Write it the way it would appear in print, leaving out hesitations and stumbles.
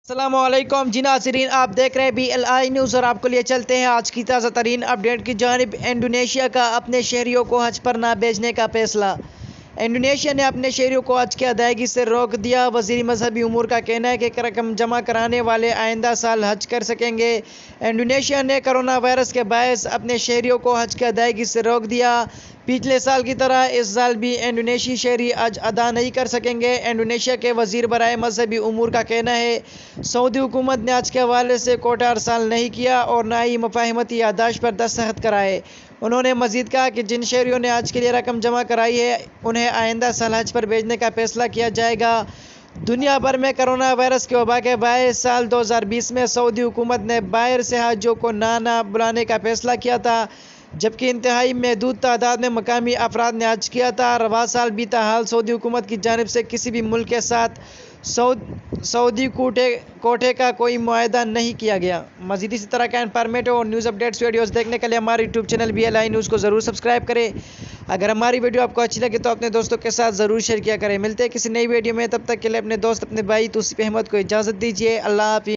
अस्सलामुअलैकुम जी नाज़रीन, आप देख रहे हैं BLI न्यूज़ और आपको लिए चलते हैं आज की ताज़ा तरीन अपडेट की जानिब। इंडोनेशिया का अपने शहरियों को हज पर ना भेजने का फैसला। इंडोनेशिया ने अपने शहरियों को हज की अदायगी से रोक दिया। वज़ीर मजहबी उमूर का कहना है कि रकम जमा कराने वाले आइंदा साल हज कर सकेंगे। इंडोनेशिया ने कोरोना वायरस के बायस अपने शहरियों को हज की अदायगी से रोक दिया। पिछले साल की तरह इस साल भी इंडोनेशियाई शहरी हज अदा नहीं कर सकेंगे। इंडोनेशिया के वज़ीर बराए मजहबी उमूर का कहना है सऊदी हुकूमत ने हज के हवाले से कोटा अरसाल नहीं किया और ना ही मुफाहमती यादाश्त पर दस्तखत कराए। उन्होंने मजीद कहा कि जिन शहरियों ने हज के लिए रकम जमा कराई है उन्हें आइंदा साल हज पर भेजने का फैसला किया जाएगा। दुनिया भर में कोरोना वायरस के वबा के बायस साल 2020 में सऊदी हुकूमत ने बाहर से हाजियों को ना बुलाने का फैसला किया था, जबकि इंतहाई महदूद तादाद में मकामी अफराद ने हज किया था। रवा साल बीता हाल सऊदी हुकूमत की जानिब से किसी भी मुल्क के साथ सऊदी कोटे का कोई मुआहदा नहीं किया गया। मज़ीद इसी तरह का इंफॉर्मेटिव और न्यूज़ अपडेट्स वीडियोस देखने के लिए हमारे यूट्यूब चैनल BLI न्यूज़ को ज़रूर सब्सक्राइब करें। अगर हमारी वीडियो आपको अच्छी लगे तो अपने दोस्तों के साथ ज़रूर शेयर किया करें। मिलते हैं किसी नई वीडियो में, तब तक के लिए अपने दोस्त अपने भाई तौसीफ अहमद को इजाज़त दीजिए। अल्लाह हाफ़िज़।